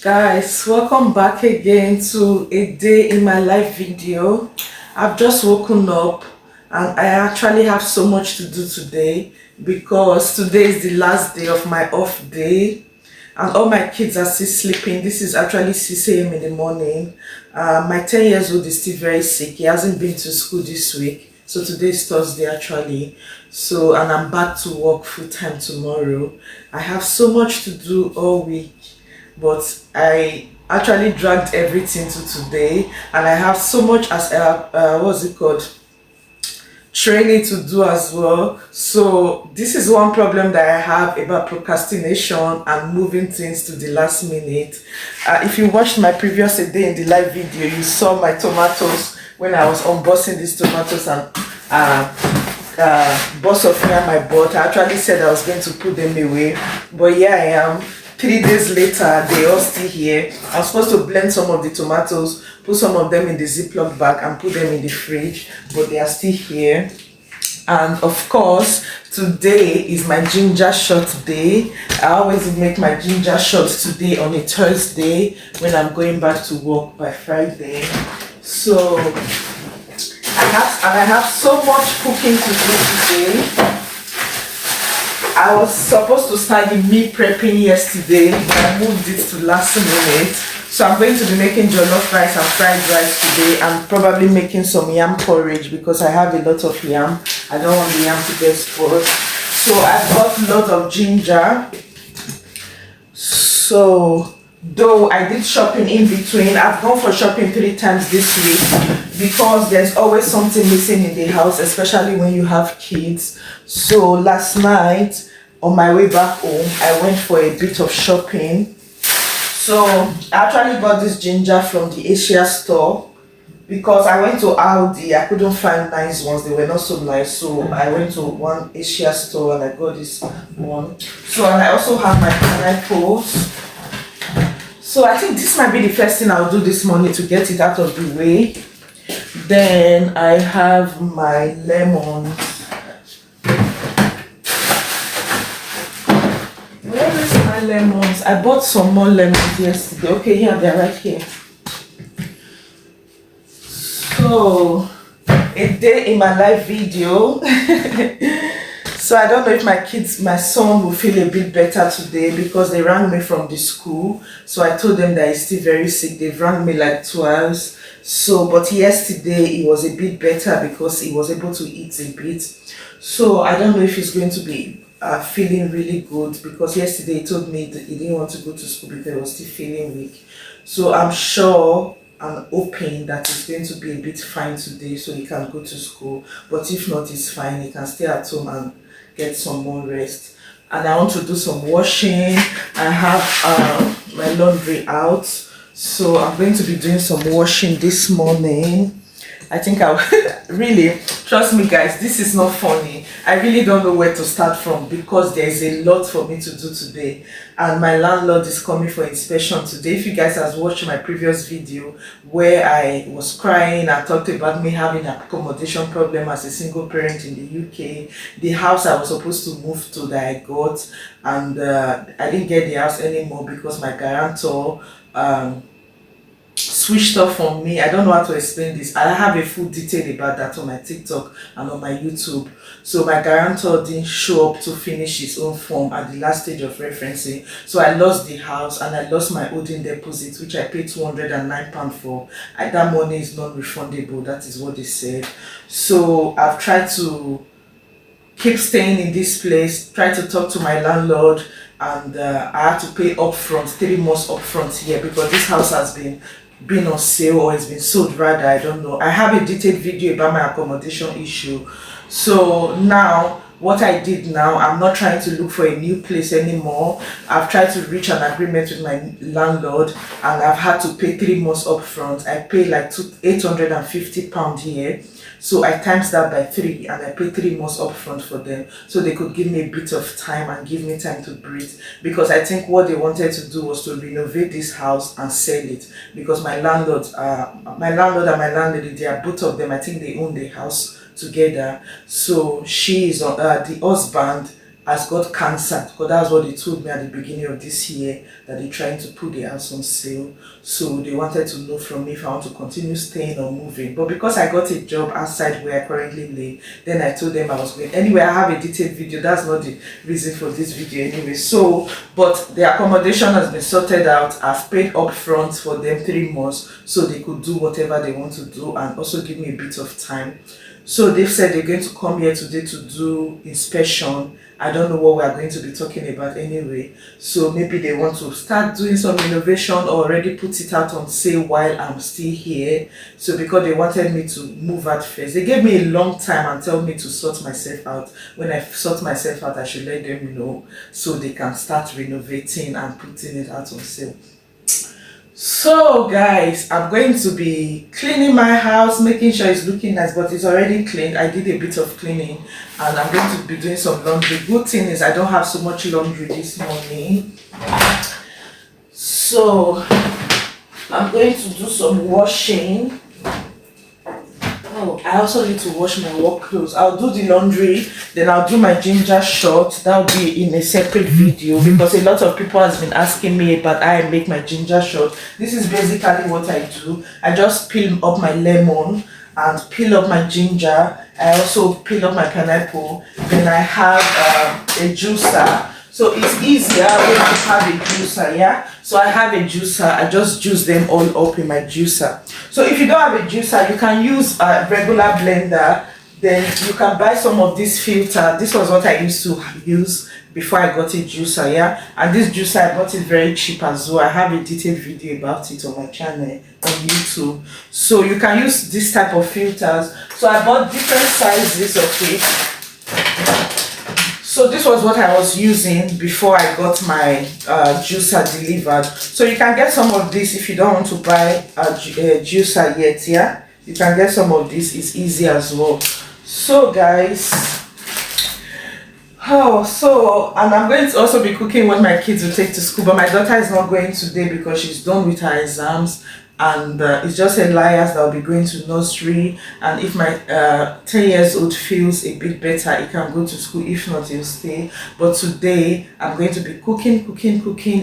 Guys, welcome back again to a day in my life video. I've just woken up and I actually have so much to do today because today is the last day of my off day and all my kids are still sleeping. This is actually 6 a.m. in the morning. My 10 years old is still very sick. He hasn't been to school this week. So today is Thursday actually. So, and I'm back to work full time tomorrow. I have so much to do all week, but I actually dragged everything to today, and I have so much as what's it called, training to do as well. So this is one problem that I have about procrastination and moving things to the last minute. If you watched my previous A Day in the Life video, you saw my tomatoes when I was unboxing these tomatoes and boss of me and my bought. I actually said I was going to put them away, but here I am. 3 days later, they all still here. I'm supposed to blend some of the tomatoes, put some of them in the Ziploc bag and put them in the fridge, but they are still here. And of course, today is my ginger shot day. I always make my ginger shot today on a Thursday when I'm going back to work by Friday. So I have so much cooking to do today. I was supposed to start the meal prepping yesterday, but I moved it to last minute. So I'm going to be making jollof rice and fried rice today, and probably making some yam porridge because I have a lot of yam. I don't want the yam to get spoiled. So I bought a lot of ginger. So though I did shopping in between, I've gone for shopping 3 times this week because there's always something missing in the house, especially when you have kids. So last night on my way back home, I went for a bit of shopping. So I actually bought this ginger from the Asia store because I went to Aldi. I couldn't find nice ones, they were not so nice. So I went to one Asia store and I got this one. So, and I also have my pineapples. So I think this might be the first thing I'll do this morning to get it out of the way. Then I have my lemons. Where is my lemons? I bought some more lemons yesterday. Okay, here they're right here. So, a day in my life video. So I don't know if my son will feel a bit better today because they rang me from the school. So I told them that he's still very sick. They've rang me like twice. So, but yesterday he was a bit better because he was able to eat a bit. So I don't know if he's going to be feeling really good because yesterday he told me that he didn't want to go to school because he was still feeling weak. So I'm sure and hoping that he's going to be a bit fine today so he can go to school. But if not, it's fine. He can stay at home and get some more rest. And I want to do some washing. I have my laundry out, so I'm going to be doing some washing this morning. I think I'll really, trust me guys, this is not funny. I really don't know where to start from because there's a lot for me to do today, and my landlord is coming for inspection today. If you guys have watched my previous video where I was crying, I talked about me having an accommodation problem as a single parent in the UK, the house I was supposed to move to that I got, and I didn't get the house anymore because my guarantor switched off on me. I don't know how to explain this. I have a full detail about that on my TikTok and on my YouTube. So my guarantor didn't show up to finish his own form at the last stage of referencing. So I lost the house and I lost my holding deposit, which I paid £209 for. That money is non-refundable. That is what they said. So I've tried to keep staying in this place, try to talk to my landlord, and I had to pay upfront, 3 months upfront here because this house has been on sale, or it's been sold rather, I don't know. I have a detailed video about my accommodation issue. So now what I did now, I'm not trying to look for a new place anymore. I've tried to reach an agreement with my landlord and I've had to pay 3 months upfront. I pay like £850 here. So I times that by 3 and I pay 3 months upfront for them so they could give me a bit of time and give me time to breathe, because I think what they wanted to do was to renovate this house and sell it, because my landlord and my landlady, they are both of them, I think they own the house together. So she is the husband has got cancer, because that's what they told me at the beginning of this year, that they're trying to put the house on sale. So they wanted to know from me if I want to continue staying or moving. But because I got a job outside where I currently live, then I told them I was going. Anyway, I have a detailed video. That's not the reason for this video anyway. So, but the accommodation has been sorted out. I've paid up front for them 3 months so they could do whatever they want to do and also give me a bit of time. So they've said they're going to come here today to do inspection. I don't know what we are going to be talking about anyway. So maybe they want to start doing some renovation or already put it out on sale while I'm still here. So because they wanted me to move out first. They gave me a long time and tell me to sort myself out. When I sort myself out, I should let them know so they can start renovating and putting it out on sale. So guys, I'm going to be cleaning my house, making sure it's looking nice, but it's already cleaned. I did a bit of cleaning and I'm going to be doing some laundry. Good thing is I don't have so much laundry this morning. So I'm going to do some washing. Oh, I also need to wash my work clothes. I'll do the laundry, then I'll do my ginger shot. That'll be in a separate video because a lot of people has been asking me about how I make my ginger shot. This is basically what I do. I just peel up my lemon and peel up my ginger. I also peel up my pineapple. Then I have a juicer. So it's easier when you have a juicer, yeah? So I have a juicer, I just juice them all up in my juicer. So if you don't have a juicer, you can use a regular blender. Then you can buy some of this filter. This was what I used to use before I got a juicer, yeah? And this juicer, I bought it very cheap as well. I have a detailed video about it on my channel on YouTube. So you can use this type of filters. So I bought different sizes of it. So this was what I was using before I got my juicer delivered. So you can get some of this if you don't want to buy a juicer yet, yeah? You can get some of this, it's easy as well. So guys, and I'm going to also be cooking what my kids will take to school, but my daughter is not going today because she's done with her exams. And it's just Elias that will be going to nursery, and if my 10 years old feels a bit better, he can go to school. If not, he'll stay. But today I'm going to be cooking.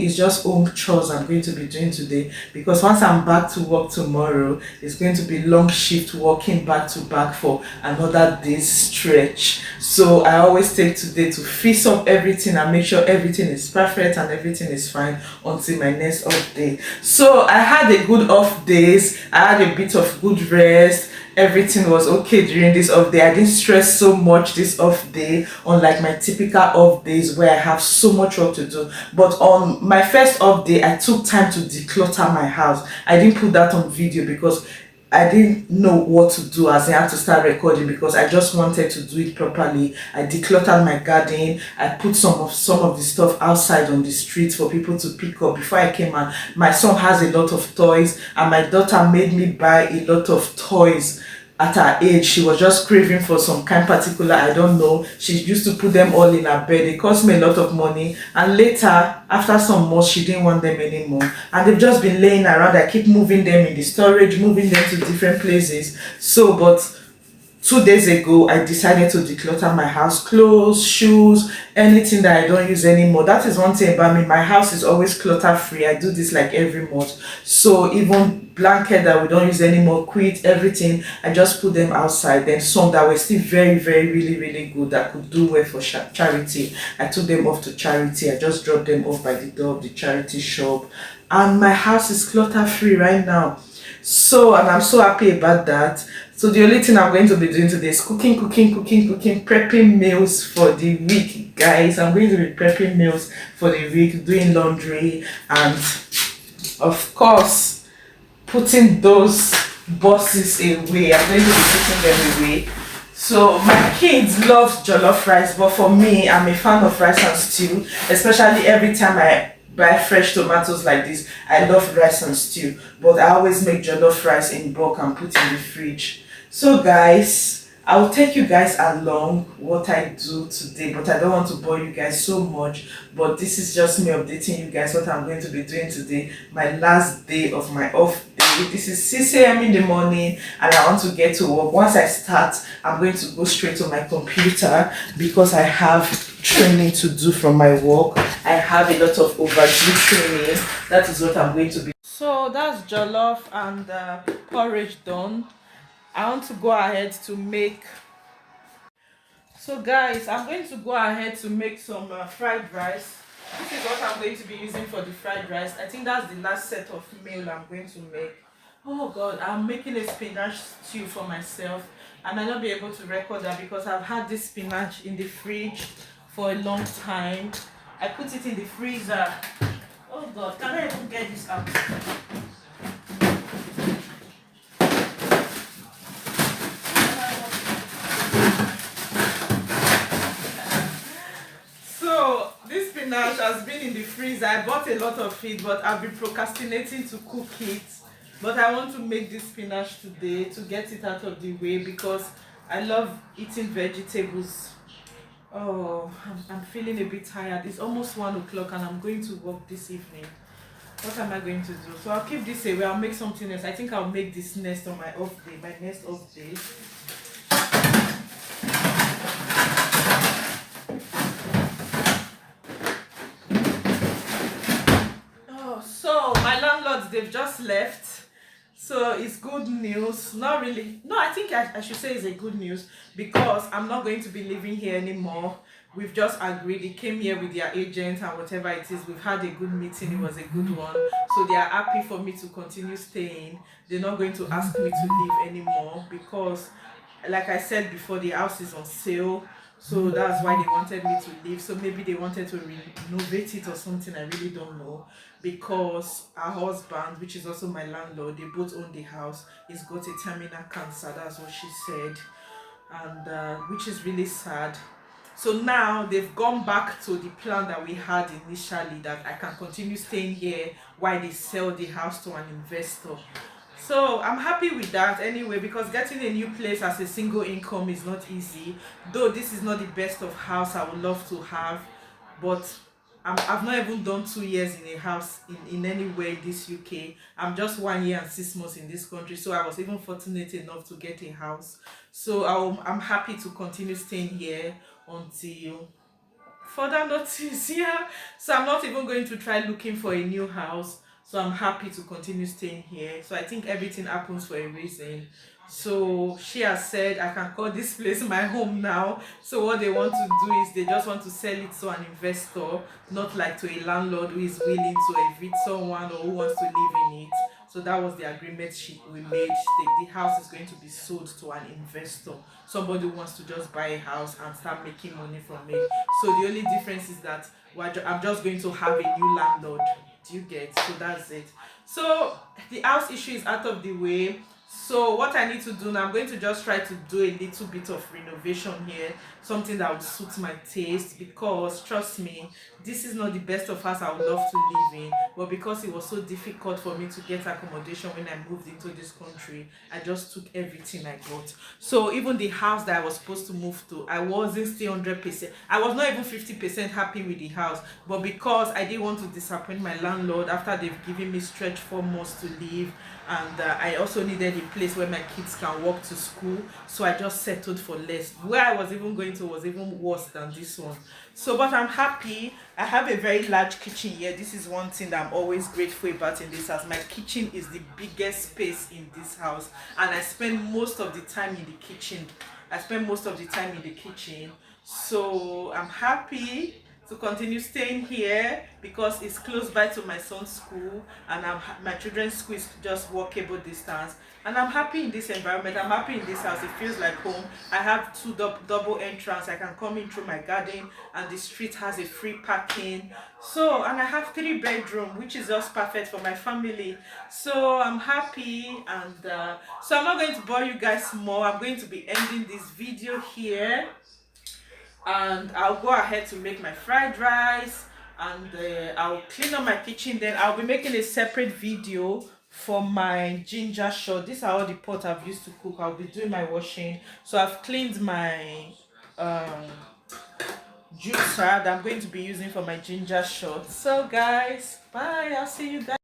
It's just home chores I'm going to be doing today, because once I'm back to work tomorrow, it's going to be long shift working back to back for another day's stretch. So I always take today to fix up everything and make sure everything is perfect and everything is fine until my next off day. So I had a good off days. I had a bit of good rest. Everything was okay during this off day. I didn't stress so much this off day, unlike my typical off days where I have so much work to do. But on my first off day, I took time to declutter my house. I didn't put that on video because I didn't know what to do, as I had to start recording, because I just wanted to do it properly. I decluttered my garden. I put some of the stuff outside on the street for people to pick up. Before I came out, my son has a lot of toys, and my daughter made me buy a lot of toys. At her age, she was just craving for some kind particular, I don't know. She used to put them all in her bed. It cost me a lot of money. And later, after some months, she didn't want them anymore. And they've just been laying around. I keep moving them in the storage, moving them to different places. So, but 2 days ago, I decided to declutter my house. Clothes, shoes, anything that I don't use anymore. That is one thing about me. My house is always clutter free. I do this like every month. So even blanket that we don't use anymore, quit, everything, I just put them outside. Then some that were still very, very, really good, that could do well for charity, I took them off to charity. I just dropped them off by the door of the charity shop. And my house is clutter free right now. So, and I'm so happy about that. So the only thing I'm going to be doing today is cooking, prepping meals for the week, guys. I'm going to be prepping meals for the week, doing laundry, and of course, putting those boxes away. I'm going to be putting them away. So my kids love jollof rice, but for me, I'm a fan of rice and stew, especially every time I buy fresh tomatoes like this. I love rice and stew, but I always make jollof rice in bulk and put in the fridge. So guys, I will take you guys along what I do today, but I don't want to bore you guys so much. But this is just me updating you guys what I'm going to be doing today, my last day of my off day. This is 6 a.m. in the morning and I want to get to work. Once I start, I'm going to go straight to my computer because I have training to do from my work. I have a lot of overdue training. That is what I'm going to be. So that's jollof and porridge done. I want to go ahead to make. So guys, I'm going to go ahead to make some fried rice. This is what I'm going to be using for the fried rice. I think that's the last set of meal I'm going to make. Oh god, I'm making a spinach stew for myself, and I'll not be able to record that because I've had this spinach in the fridge for a long time. I put it in the freezer. Oh god, can I even get this out? So this spinach has been in the freezer. I bought a lot of it, but I've been procrastinating to cook it. But I want to make this spinach today to get it out of the way because I love eating vegetables. Oh, I'm feeling a bit tired. It's almost 1 o'clock and I'm going to work this evening. What am I going to do? So I'll keep this away. I'll make something else. I think I'll make this nest on my off day, my next off day. Oh, so my landlords, they've just left. So it's good news. Not really. No, I think I should say it's a good news because I'm not going to be living here anymore. We've just agreed. They came here with their agent and whatever it is. We've had a good meeting. It was a good one. So they are happy for me to continue staying. They're not going to ask me to leave anymore because, like I said before, the house is on sale. So that's why they wanted me to leave. So maybe they wanted to renovate it or something. I really don't know. Because our husband, which is also my landlord, they both own the house. He's got a terminal cancer. That's what she said. And which is really sad. So now they've gone back to the plan that we had initially, that I can continue staying here while they sell the house to an investor. So I'm happy with that anyway, because getting a new place as a single income is not easy. Though this is not the best of house I would love to have, but I've not even done 2 years in a house in anywhere in this UK. I'm just 1 year and 6 months in this country, so I was even fortunate enough to get a house. So I'm happy to continue staying here until further notice. Yeah, so I'm not even going to try looking for a new house. So I'm happy to continue staying here. So I think everything happens for a reason. So she has said I can call this place my home now. So what they want to do is they just want to sell it to an investor, not like to a landlord who is willing to evict someone or who wants to live in it. So that was the agreement we made. The house is going to be sold to an investor, somebody who wants to just buy a house and start making money from it. So the only difference is that I'm just going to have a new landlord. Do you get? So that's it. So the house issue is out of the way. So what I need to do now, I'm going to just try to do a little bit of renovation here, something that would suit my taste, because trust me, this is not the best of house I would love to live in, but because it was so difficult for me to get accommodation when I moved into this country, I just took everything I got. So even the house that I was supposed to move to, I wasn't still 100%. I was not even 50% happy with the house, but because I didn't want to disappoint my landlord after they've given me stretch 4 months to leave, and I also needed a place where my kids can walk to school, so I just settled for less. Where I was even going to was even worse than this one. So but I'm happy. I have a very large kitchen here. This is one thing that I'm always grateful about in this house. My kitchen is the biggest space in this house, and I spend most of the time in the kitchen. So I'm happy to continue staying here because it's close by to my son's school, and my children's school is just walkable distance, and I'm happy in this environment. I'm happy in this house. It feels like home. I have two double entrance. I can come in through my garden, and the street has a free parking. So, and I have 3 bedroom, which is just perfect for my family. So I'm happy, and so I'm not going to bore you guys more. I'm going to be ending this video here, and I'll go ahead to make my fried rice, and I'll clean up my kitchen. Then I'll be making a separate video for my ginger shot. These are all the pots I've used to cook. I'll be doing my washing. So I've cleaned my juicer that I'm going to be using for my ginger shot. So guys, bye. I'll see you guys.